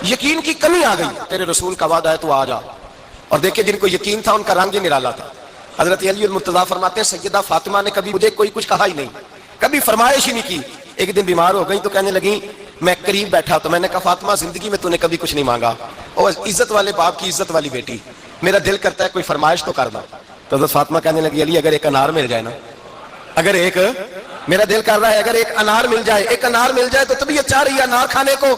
یقین کی کمی آ گئی، تیرے رسول کا وعدہ ہے تو آ جا۔ اور دیکھیں جن کو یقین تھا ان کا رنگ ہی نرالا تھا۔ حضرت علی المرتضیٰ فرماتے ہیں سیدہ فاطمہ نے کبھی مجھے کوئی کچھ کہا ہی نہیں، کبھی فرمائش ہی نہیں کی۔ ایک دن بیمار ہو گئی تو کہنے لگی، میں قریب بیٹھا تو میں نے کہا فاطمہ زندگی میں تو نے کبھی کچھ نہیں مانگا، اور عزت والے باپ کی عزت والی بیٹی، میرا دل کرتا ہے کوئی فرمائش تو کر دو۔ تو حضرت فاطمہ کہنے لگی علی اگر ایک انار مل جائے نا، اگر ایک، میرا دل کر رہا ہے اگر ایک انار مل جائے، ایک انار مل جائے تو طبیعت چاہ رہی ہے انار کھانے کو۔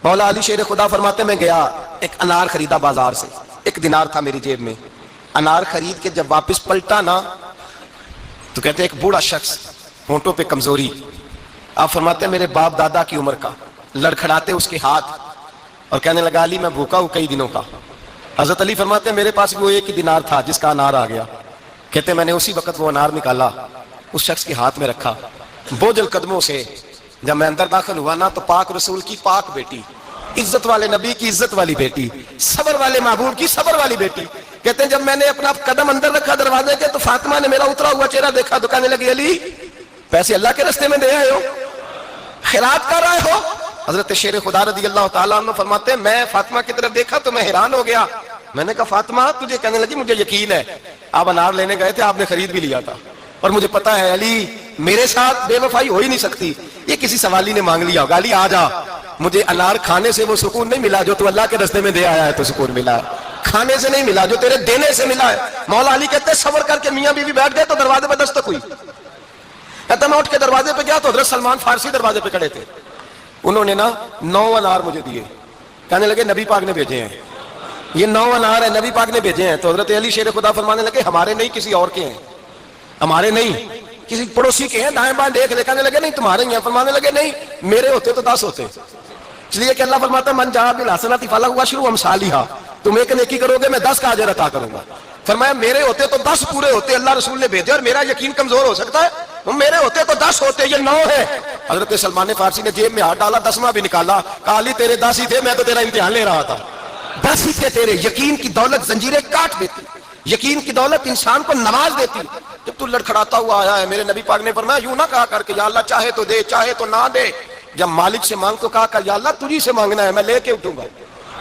مولا علی شیر خدا فرماتے میں گیا ایک انار خریدا بازار سے، 1 دینار تھا میری جیب میں، انار خرید کے جب واپس پلٹا نا تو کہتے ایک بوڑھا شخص، ہونٹوں پہ کمزوری، آپ فرماتے ہیں میرے باپ دادا کی عمر کا، لڑکھڑاتے اس کے ہاتھ اور کہنے لگا علی میں بھوکا ہوں کئی دنوں کا۔ حضرت علی فرماتے ہیں میرے پاس بھی وہ 1 دینار تھا جس کا انار آ گیا، کہتے میں نے اسی وقت وہ انار نکالا، اس شخص کے ہاتھ میں رکھا، بوجھل قدموں سے جب میں اندر داخل ہوا نا تو پاک رسول کی پاک بیٹی، عزت والے نبی کی عزت والی بیٹی، صبر والے محبوب کی صبر والی بیٹی، کہتے ہیں جب میں نے اپنا قدم اندر رکھا دروازے کے تو فاطمہ نے میرا اترا ہوا چہرہ دیکھا تو کہنے لگی علی پیسے اللہ کے راستے میں دے آئے ہو، خیرات کر رہے ہو۔ حضرت شیر خدا رضی اللہ تعالیٰ عنہ فرماتے ہیں میں فاطمہ کی طرف دیکھا تو میں حیران ہو گیا، میں نے کہا فاطمہ تجھے، کہنے لگی مجھے یقین ہے آپ انار لینے گئے تھے، آپ نے خرید بھی لیا تھا، اور مجھے پتا ہے علی میرے ساتھ بے وفائی ہو ہی نہیں سکتی، یہ کسی سوالی نے مانگ لیا ہوگا، علی آ جا، مجھے انار کھانے سے وہ سکون نہیں ملا جو تو اللہ کے راستے میں دے آیا ہے تو سکون ملا ہے، کھانے سے نہیں ملا جو تیرے دینے سے ملا ہے۔ مولا علی کہتے ہیں صبر کر کے میاں بیوی بیٹھ گئے تو دروازے پہ دستک ہوئی، کہتا میں اٹھ کے دروازے پہ گیا تو حضرت سلمان فارسی دروازے پہ کھڑے تھے، انہوں نے نا 9 انار مجھے دیے، کہنے لگے نبی پاک نے بھیجے ہیں، یہ 9 انار ہیں نبی پاک نے بھیجے ہیں۔ تو حضرت علی شیر خدا فرمانے لگے ہمارے نہیں کسی اور کے ہیں، ہمارے نہیں کسی پڑوسی کے ہیں، دائیں بائیں دیکھ لے، کہنے لگے نہیں تمہارے ہی ہیں، فرمانے لگے نہیں میرے ہوتے تو 10 ہوتے، اس لیے کہ اللہ فرماتا ہے من جاء بالحسنۃ فلہ عشر امثالھا، تم ایک نیکی کرو گے میں 10 کا اجر عطا کروں گا۔ فرمایا میرے ہوتے تو 10 پورے ہوتے، اللہ رسول نے بھیجے، اور میرا یقین کمزور ہو سکتا ہے، میرے ہوتے تو 10 ہوتے، یہ 9 ہے۔ حضرت سلمان فارسی نے جیب میں ہاتھ ڈالا، 10واں بھی نکالا، کہا علی تیرے 10 ہی تھے، میں تو تیرا امتحان لے رہا تھا، 10 ہی تھے تیرے۔ یقین کی دولت زنجیریں کاٹ دیتی، یقین کی دولت انسان کو نواز دیتی۔ جب تو لڑکھڑاتا ہوا آیا ہے، میرے نبی پاک نے فرمایا یوں نہ کہا کر کے یا اللہ چاہے تو دے چاہے تو نہ دے، جب مالک سے مانگ تو کہا کہ یا اللہ تجھی سے مانگنا ہے، میں لے کے اٹھوں گا،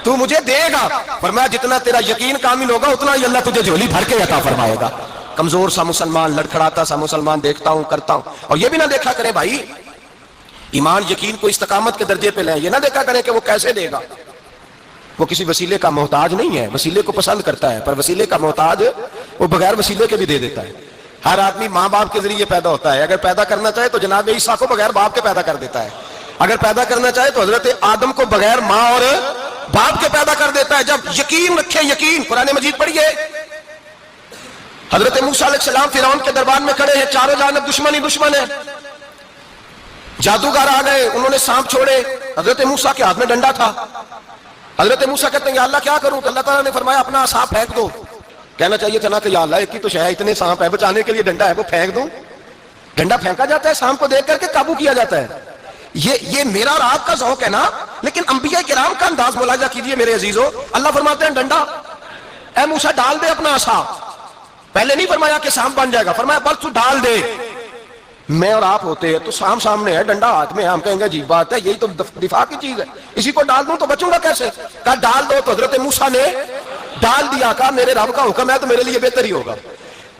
تو مجھے دے گا۔ فرمایا جتنا تیرا یقین کامل ہوگا اتنا ہی اللہ تجھے جھولی بھر کے عطا فرمائے گا۔ کمزور سا مسلمان، لڑکھڑاتا سا مسلمان دیکھتا ہوں کرتا ہوں، اور یہ بھی نہ دیکھا کرے بھائی ایمان یقین کو استقامت کے درجے پہ لیں، یہ نہ دیکھا کرے کہ وہ کیسے دے گا، وہ کسی وسیلے کا محتاج نہیں ہے، وسیلے کو پسند کرتا ہے، پر وسیلے کا محتاج وہ بغیر وسیلے کے بھی دے دیتا ہے۔ ہر آدمی ماں باپ کے ذریعے پیدا ہوتا ہے، اگر پیدا کرنا چاہے تو جناب عیسیٰ کو بغیر باپ کے پیدا کر دیتا ہے، اگر پیدا کرنا چاہے تو حضرت آدم کو بغیر ماں اور باپ کے پیدا کر دیتا ہے۔ جب یقین رکھے، یقین، قرآن مجید پڑھیے، حضرت موسیٰ علیہ السلام فرعون کے دربار میں کھڑے ہیں، چاروں جانب دشمن ہی دشمن ہے، جادوگر آ گئے، انہوں نے سانپ چھوڑے، حضرت موسیٰ کے ہاتھ میں ڈنڈا تھا، حضرت موسیٰ کہتے ہیں یا اللہ کیا کروں، تو اللہ تعالیٰ نے فرمایا اپنا عصا پھینک دو، کہنا چاہیے تھا نا کہ یا اللہ ایک ہی تو شے ہے، اتنے سانپ ہے، بچانے کے لیے ڈنڈا ہے وہ پھینک دوں، ڈنڈا پھینکا جاتا ہے، سانپ کو دیکھ کر کے قابو کیا جاتا ہے، یہ میرا اور آپ کا ذوق ہے نا، لیکن انبیاء کرام کا انداز ملاحظہ کیجئے میرے عزیزو، اللہ فرماتے ہیں ڈنڈا، اے موسیٰ ڈال دے اپنا عصا، پہلے نہیں فرمایا کہ سانپ بن جائے گا، فرمایا بس تو ڈال دے۔ میں اور آپ ہوتے ہیں تو سانپ سامنے ہے، ڈنڈا ہاتھ میں ہے، ہم کہیں گے عجیب بات ہے، یہی تو دفاع کی چیز ہے، اسی کو ڈال دوں تو بچوں گا کیسے، کہا ڈال دو، تو حضرت موسیٰ نے ڈال دیا، کہا میرے رب کا حکم ہے تو میرے لیے بہتر ہی ہوگا۔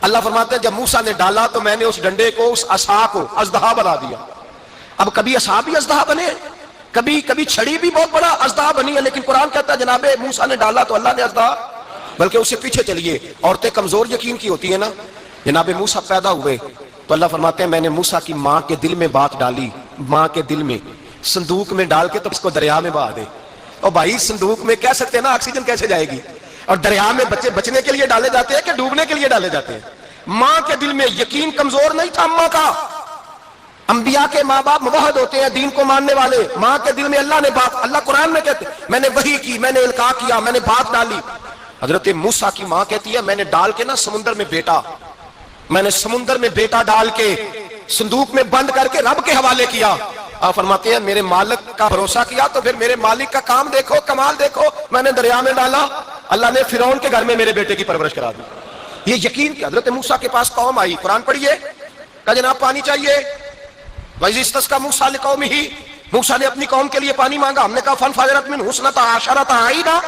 اللہ فرماتے ہیں جب موسیٰ نے ڈالا تو میں نے اس ڈنڈے کو، اس عصا کو اژدہا بنا دیا۔ اب کبھی عصا بھی اژدہا بنے، کبھی چھڑی بھی بہت بڑا اژدہا بنی ہے، لیکن قرآن کہتا ہے جناب موسیٰ نے ڈالا تو اللہ نے اژدہا، بلکہ اس سے پیچھے چلیے، عورتیں کمزور یقین کی ہوتی ہیں نا، جناب موسیٰ پیدا ہوئے تو اللہ فرماتے ہیں میں نے موسیٰ کی ماں کے دل میں بات ڈالی، ماں کے دل میں، صندوق میں ڈال کے تو اس کو دریا میں بہا دے۔ اور بھائی صندوق میں کہہ سکتے ہیں نا آکسیجن کیسے جائے گی، اور دریا میں بچے بچنے کے لیے ڈالے جاتے ہیں کہ ڈوبنے کے لیے ڈالے جاتے ہیں۔ ماں کے دل میں یقین کمزور نہیں تھا اماں کا، انبیاء کے ماں باپ موحد ہوتے ہیں، دین کو ماننے والے، ماں کے دل میں اللہ نے بات، اللہ قرآن میں کہتے ہیں میں نے وحی کی، میں نے القاء کیا، میں نے بات ڈالی۔ حضرت موسیٰ کی ماں کہتی ہے میں نے ڈال کے نا سمندر میں بیٹا، میں نے سمندر میں بیٹا ڈال کے صندوق میں بند کر کے رب کے حوالے کیا۔ آپ فرماتے ہیں میرے مالک کا بھروسہ کیا تو پھر میرے مالک کا کام دیکھو، کمال دیکھو، میں نے دریا میں ڈالا، اللہ نے فرعون کے گھر میں میرے بیٹے کی پرورش کرا دی۔ یہ یقین کی حضرت موسیٰ کے پاس قوم آئی، قرآن پڑھیے، کہا جناب پانی چاہیے، وَإِذِ اسْتَسْقَىٰ مُوسَىٰ لِقَوْمِهِ، موسیٰ نے اپنی قوم کے لیے پانی مانگا، ہم نے کہا فانفجرت منہ اثنتا عشرۃ عینا،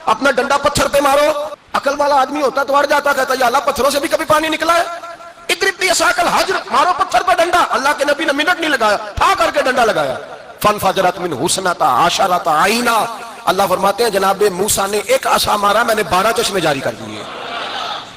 اپنا ڈنڈا پتھر پہ مارو. عقل والا آدمی ہوتا تو اڑ جاتا، کہتا یا اللہ پتھروں سے بھی کبھی پانی نکلا ہے؟ اضرب بعصاک الحجر، مارو پتھر پہ ڈنڈا. اللہ کے نبی نے منٹ نہیں لگایا، ٹھا کر کے ڈنڈا لگایا. فانفجرت منہ اثنتا عشرۃ عینا. اللہ فرماتے ہیں جناب موسیٰ نے ایک عصا مارا، میں نے 12 چشمے جاری کر دیے.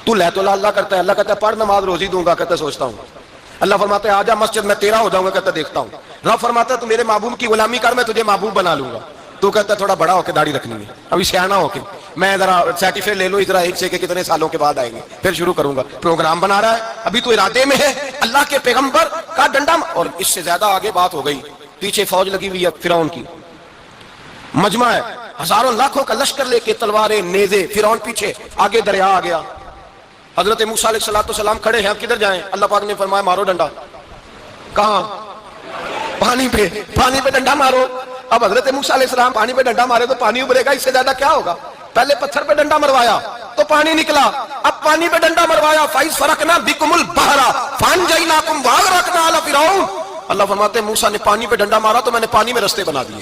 تو لے تو اللہ کرتا ہے، اللہ کہتا ہے پڑھ نماز روزی دوں گا، کہتا ہے سوچتا ہوں. اللہ فرماتا ہے آجا مسجد میں تیرا ہو جاؤں گا، کہتا ہے دیکھتا ہوں. رب فرماتا ہے تو میرے محبوب کی غلامی کر، میں تجھے محبوب بنا لوں گا. تو کہتا ہے تھوڑا بڑا ہو کے داڑھی رکھنی ہے، ابھی سیانا ہو کے میں ذرا سرٹیفکیٹ لے لو ذرا ایک سے کہ کتنے سالوں کے بعد آئیں گے پھر شروع کروں گا. پروگرام بنا رہا ہے، ابھی تو ارادے میں ہے. اللہ کے پیغمبر کا ڈنڈا، اور اس سے زیادہ آگے بات ہو گئی. پیچھے فوج لگی ہوئی ہے فرعون کی، مجمع ہے، ہزاروں لاکھوں کا لشکر لے کے تلواریں نیزے، فرعون پیچھے، آگے دریا آ گیا. حضرت موسیٰ علیہ السلام کھڑے ہیں، اب کدھر جائیں؟ اللہ پاک نے فرمایا مارو ڈنڈا. کہاں؟ پانی پہ ڈنڈا مارو. اب حضرت موسیٰ علیہ السلام پانی پہ ڈنڈا مارے تو پانی ابھرے گا، اس سے زیادہ کیا ہوگا؟ پہلے پتھر پہ ڈنڈا مروایا تو پانی نکلا، اب پانی پہ ڈنڈا مروایا فَإِذْ فَرَقْنَا بِكُمُ الْبَحْرَ فَأَنْجَيْنَاكُمْ وَأَغْرَقْنَا آلَ فِرْعَوْنَ. اللہ فرماتے ہیں موسیٰ نے پانی پہ ڈنڈا مارا تو میں نے پانی میں رستے بنا دیے.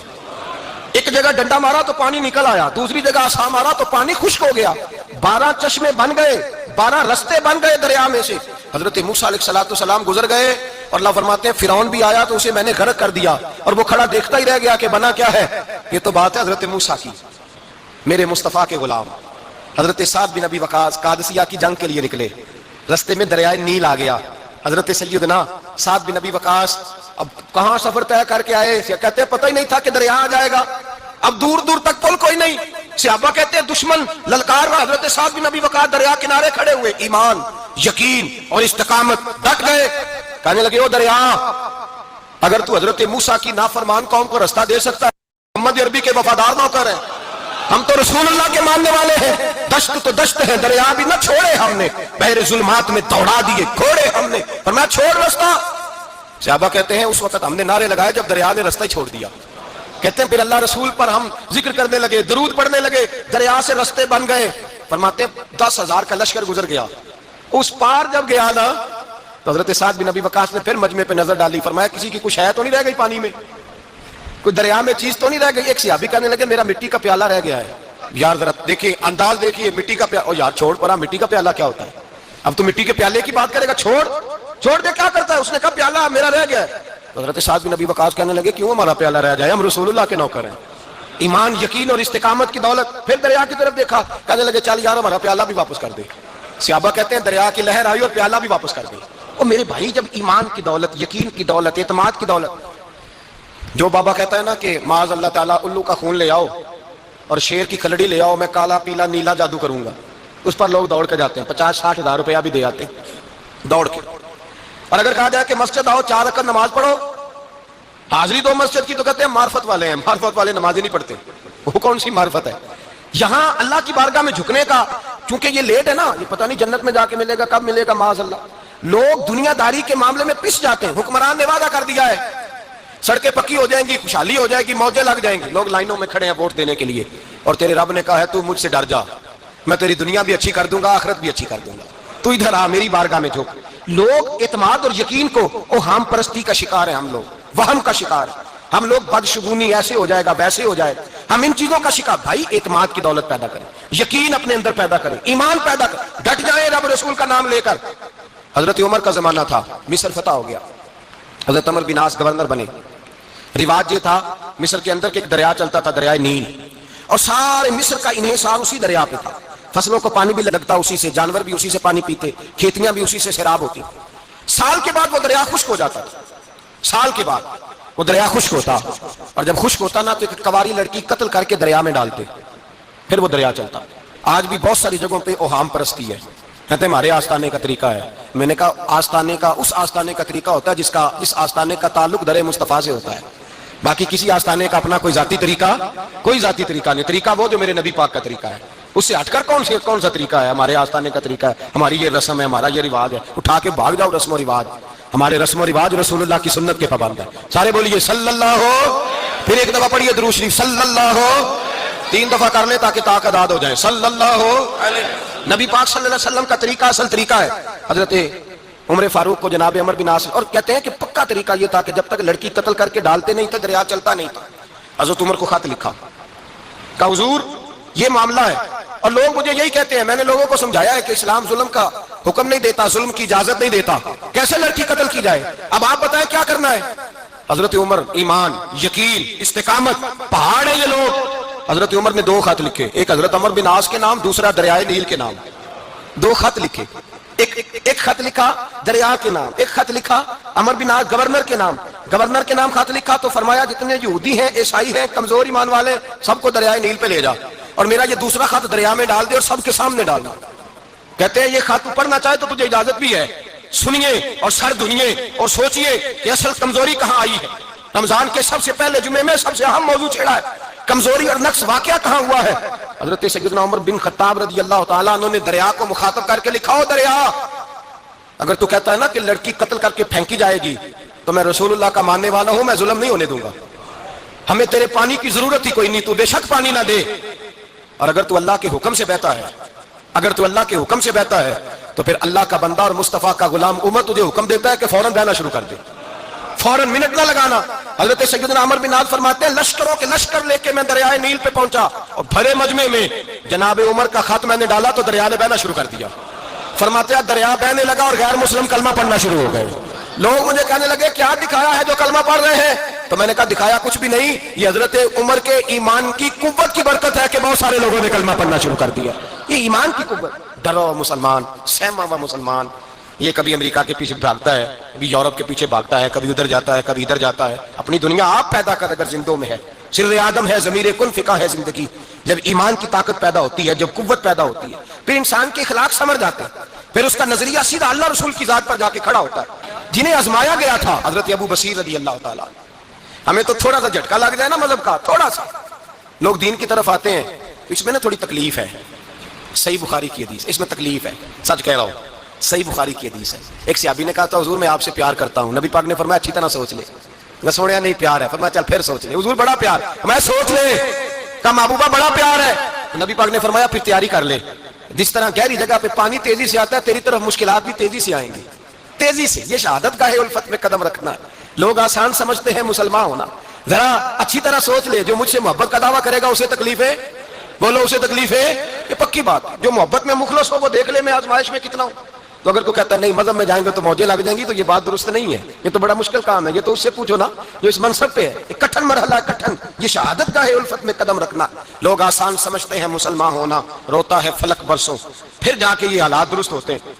ایک جگہ ڈنڈا مارا تو پانی نکل آیا، دوسری جگہ عصا مارا تو پانی خشک ہو گیا. 12 چشمے بن گئے، 12 رستے بن گئے دریا میں سے. حضرت موسیٰ علیہ السلام گزر گئے اور اللہ فرماتے ہیں فرعون بھی آیا تو اسے میں نے غرق کر دیا، اور وہ کھڑا دیکھتا ہی رہ گیا کہ بنا کیا ہے. یہ تو بات ہے حضرت موسیٰ کی، میرے مصطفیٰ کے غلام. حضرت سعد بن ابی وقاص قادسیہ کی جنگ کے لیے نکلے، رستے میں دریائے نیل آ گیا. حضرت سیدنا سعد بن ابی وقاص اب کہاں سفر طے کر کے آئے، کہتے ہیں پتہ ہی نہیں تھا کہ دریا آ جائے گا. اب دور دور تک پل کوئی نہیں. صحابہ کہتے ہیں دشمن للکار رہا، حضرت سعد بن ابی وقاص دریا کنارے کھڑے ہوئے، ایمان، یقین اور استقامت، ڈٹ گئے. کہنے لگے او دریا، اگر تو حضرت موسیٰ کی نافرمان قوم کو رستہ دے سکتا ہے، محمد عربی کے وفادار نوکر ہیں، ہم تو رسول اللہ کے ماننے والے ہیں. دشت تو دشت ہے، دریا بھی نہ چھوڑے ہم نے، بحر ظلمات میں دوڑا دیے گھوڑے ہم نے، فرمایا چھوڑ رستہ. صحابہ کہتے ہیں اس وقت ہم نے نعرے لگائے جب دریا نے رستہ چھوڑ دیا. کہتے ہیں پھر اللہ رسول پر ہم ذکر کرنے لگے، درود پڑھنے لگے، دریا سے رستے بن گئے. فرماتے ہیں 10,000 کا لشکر گزر گیا. اس پار جب گیا نا تو حضرت سعد بن ابی وقاص نے پھر مجمع پہ نظر ڈالی، فرمایا کسی کی کچھ ہے تو نہیں رہ گئی پانی میں، کوئی دریا میں چیز تو نہیں رہ گئی. ایک صحابی کہنے لگے میرا مٹی کا پیالہ رہ گیا ہے. یار ذرا دیکھیے انداز دیکھیے، مٹی کا پیالہ، یار چھوڑ پڑا، مٹی کا پیالہ کیا ہوتا ہے؟ اب تو مٹی کے پیالے کی بات کرے گا، چھوڑ دے، کیا کرتا ہے؟ اس نے کہا پیالہ میرا رہ گیا ہے. حضرت سعد بن ابی وقاص کہنے لگے کیوں ہمارا پیالہ رہ جائے، ہم رسول اللہ کے نوکر ہیں. ایمان، یقین اور استقامت کی دولت. پھر دریا کی طرف دیکھا، کہنے لگے چل یار ہمارا پیالہ بھی واپس کر دے. صحابہ کہتے ہیں دریا کی لہر آئی اور پیالہ بھی واپس کر دے. اور میرے بھائی جب ایمان کی دولت، یقین کی دولت، اعتماد کی دولت، جو بابا کہتا ہے نا کہ معاذ اللہ تعالیٰ الو کا خون لے آؤ اور شیر کی کھلڑی لے آؤ، میں کالا پیلا نیلا جادو کروں گا، اس پر لوگ دوڑ کے جاتے ہیں، 50-60 ہزار روپیہ بھی دے آتے ہیں دوڑ کے. اور اگر کہا جائے کہ مسجد آؤ 4 رکعت نماز پڑھو، حاضری دو مسجد کی، تو کہتے ہیں معرفت والے ہیں، معرفت والے نماز ہی نہیں پڑھتے. وہ کون سی معرفت ہے؟ یہاں اللہ کی بارگاہ میں جھکنے کا، چونکہ یہ لیٹ ہے نا، یہ پتہ نہیں جنت میں جا کے ملے گا، کب ملے گا، معاذ اللہ. لوگ دنیا داری کے معاملے میں پس جاتے ہیں. حکمران نے وعدہ کر دیا ہے سڑکیں پکی ہو جائیں گی، خوشحالی ہو جائے گی، موجیں لگ جائیں گی، لوگ لائنوں میں کھڑے ہیں ووٹ دینے کے لیے. اور تیرے رب نے کہا ہے تو مجھ سے ڈر جا، میں تیری دنیا بھی اچھی کر دوں گا، آخرت بھی اچھی کر دوں گا، تو ادھر آ میری بارگاہ میں جھک. لوگ اعتماد اور یقین کو اوہام پرستی کا شکار ہیں، ہم لوگ وہم کا شکار ہیں، ہم لوگ بدشگونی ایسے ہو جائے گا ویسے ہو جائے گا، ہم ان چیزوں کا شکار. بھائی اعتماد کی دولت پیدا کریں، یقین اپنے اندر پیدا کریں، ایمان پیدا کریں، ڈٹ جائیں رب رسول کا نام لے کر. حضرت عمر کا زمانہ تھا، مصر فتح ہو گیا، حضرت عمر بن عاص گورنر بنے. رواج یہ تھا مصر کے اندر کہ ایک دریا چلتا تھا، دریائے نیل، اور سارے مصر کا انحصار اسی دریا پہ تھا. فصلوں کو پانی بھی لگتا اسی سے، جانور بھی اسی سے پانی پیتے، کھیتیاں بھی اسی سے سیراب ہوتی. سال کے بعد وہ دریا خشک ہو جاتا تھا، سال کے بعد وہ دریا خشک ہوتا، اور جب خشک ہوتا نا تو ایک کواری لڑکی قتل کر کے دریا میں ڈالتے، پھر وہ دریا چلتا. آج بھی بہت ساری جگہوں پہ اوہام پرستی ہے، کہتے ہیں ہمارے آستانے کا طریقہ ہے. میں نے کہا آستانے کا اس آستانے کا طریقہ ہوتا ہے جس آستانے کا تعلق در مصطفیٰ سے ہوتا ہے. باقی کسی آستانے کا اپنا کوئی ذاتی طریقہ نہیں. طریقہ وہ جو میرے نبی پاک کا طریقہ ہے، اس سے ہٹ کر کون سا طریقہ ہے؟ ہمارے آستانے کا طریقہ ہے، ہماری یہ رسم ہے، ہمارا یہ رواج ہے. اٹھا کے بھاگ جاؤ رسم و رواج. ہمارے رسم و رواج رسول اللہ کی سنت کے پابند ہے. سارے بولیے صلی اللہ ہو. پھر ایک دفعہ پڑھیے درود شریف صلی اللہ ہو. 3 دفعہ کر لیں تاکہ طاقت ادا ہو جائے. صلی اللہ ہو. نبی پاک صلی اللہ علیہ وسلم کا طریقہ اصل طریقہ ہے. حضرت عمر فاروق کو جناب عمر بن عاص، اور کہتے ہیں کہ پکا طریقہ یہ تھا کہ جب تک لڑکی قتل کر کے ڈالتے نہیں تھے دریا چلتا نہیں تھا۔ حضرت عمر کو خط لکھا کہ حضور یہ معاملہ ہے، اور لوگ مجھے یہی کہتے ہیں، میں نے لوگوں کو سمجھایا ہے کہ اسلام ظلم کا حکم نہیں دیتا، ظلم کی اجازت نہیں دیتا، کیسے لڑکی قتل کی جائے، اب آپ بتائیں کیا کرنا ہے۔ حضرت عمر ایمان، یقین، استقامت، پہاڑ ہے یہ لوگ۔ حضرت عمر نے 2 خط لکھے، ایک حضرت عمر بن عاص کے نام، دوسرا دریائے نیل کے نام۔ 2 خط لکھے، ایک خط لکھا دریا کے نام، ایک خط لکھا عمر بن عاص گورنر کے نام۔ گورنر کے نام خط لکھا تو فرمایا جتنے یہودی ہیں، عیسائی ہیں، کمزور ایمان والے، سب کو دریائے نیل پہ لے جا، اور میرا یہ دوسرا خط دریا میں ڈال دے اور سب کے سامنے ڈالنا۔ کہتے ہیں یہ خط پڑھنا چاہے تو تجھے اجازت بھی ہے، سنیے اور سر دھنیے اور سوچئے کہ اصل کمزوری کہاں آئی ہے۔ رمضان کے سب سے پہلے جمعے میں سب سے اہم موضوع چھیڑا ہے، کمزوری اور نقص واقعہ کہاں ہوا ہے۔ حضرت سیدنا عمر بن خطاب رضی اللہ تعالیٰ عنہ نے دریا کو مخاطب کر کے لکھا، ہو دریا، اگر تو کہتا ہے نا کہ لڑکی قتل کر کے پھینکی جائے گی تو میں رسول اللہ کا ماننے والا ہوں، میں ظلم نہیں ہونے دوں گا، ہمیں تیرے پانی کی ضرورت ہی کوئی نہیں، تو بے شک پانی نہ دے، اور اگر تو اللہ کے حکم سے بہتا ہے، اگر تو اللہ کے حکم سے بہتا ہے تو پھر اللہ کا بندہ اور مصطفیٰ کا غلام عمر تجھے حکم دیتا ہے کہ فوراً بہنا شروع کر دے، فوراً منٹ نہ لگانا۔ حضرت سیدنا عمر بن عاص فرماتے ہیں لشکروں کے لشکر لے کے میں دریائے نیل پہ پہنچا، اور بھرے مجمع میں جناب عمر کا خط میں نے ڈالا تو دریا نے بہنا شروع کر دیا۔ فرماتے ہیں دریا بہنے لگا اور غیر مسلم کلمہ پڑھنا شروع ہو گئے۔ لوگ مجھے کہنے لگے کیا دکھایا ہے جو کلمہ پڑھ رہے ہیں، تو میں نے کہا دکھایا کچھ بھی نہیں، یہ حضرت عمر کے ایمان کی قوت کی برکت ہے کہ بہت سارے لوگوں نے کلمہ پڑھنا شروع کر دیا۔ یہ ایمان کی قوت، ڈرو مسلمان، سہما ہوا مسلمان، یہ کبھی امریکہ کے پیچھے بھاگتا ہے، کبھی یورپ کے پیچھے بھاگتا ہے، کبھی ادھر جاتا ہے، کبھی ادھر جاتا ہے۔ اپنی دنیا آپ پیدا کر، اگر زندوں میں ہے، سر آدم ہے، ضمیر کن فقہ ہے زندگی۔ جب ایمان کی طاقت پیدا ہوتی ہے، جب قوت پیدا ہوتی ہے، پھر انسان کے اخلاق سمجھ جاتے ہیں، پھر اس کا نظریہ سیدھا اللہ رسول کی ذات پر جا کے کھڑا ہوتا ہے۔ جنہیں آزمایا گیا تھا حضرت ابو بصیر رضی اللہ تعالیٰ، ہمیں تو تھوڑا سا جھٹکا لگ جائے نا مذہب کا، تھوڑا سا لوگ دین کی طرف آتے ہیں، اس میں نا تھوڑی تکلیف ہے۔ صحیح بخاری کی حدیث، اس میں تکلیف ہے، سچ کہہ رہا ہوں، صحیح بخاری کی حدیث ہے۔ ایک صحابی نے کہا تھا حضور میں آپ سے پیار کرتا ہوں، نبی پاک نے فرمایا اچھی طرح سوچ لے۔ میں سوچا نہیں پیار ہے، فرمایا چل پھر سوچ لے۔ حضور بڑا پیار، میں سوچ لے، کہا محبوبہ بڑا پیار ہے، نبی پاک نے فرمایا پھر تیاری کر لے، جس طرح گہری جگہ پہ پانی تیزی سے آتا ہے تیری طرف مشکلات بھی تیزی سے آئیں گی، تیزی سے۔ یہ شہادت گاہ الفت میں قدم رکھنا ہے۔ لوگ آسان سمجھتے ہیں مسلمان ہونا، ذرا اچھی طرح سوچ لے، جو مجھ سے محبت کا دعویٰ کرے گا اسے تکلیف ہے، بولو اسے تکلیف ہے، یہ پکی بات۔ جو محبت میں مخلص ہو وہ دیکھ لے میں آزمائش میں کتنا ہوں۔ تو اگر کوئی کہتا ہے نہیں مذہب میں جائیں گے تو موجیں لگ جائیں گی، تو یہ بات درست نہیں ہے، یہ تو بڑا مشکل کام ہے۔ یہ تو اس سے پوچھو نا جو اس منصب پہ ہے، ایک کٹھن مرحلہ ہے، کٹھن۔ یہ شہادت کا ہے الفت میں قدم رکھنا۔ لوگ آسان سمجھتے ہیں مسلمان ہونا، روتا ہے فلک برسوں، پھر جا کے یہ حالات درست ہوتے ہیں۔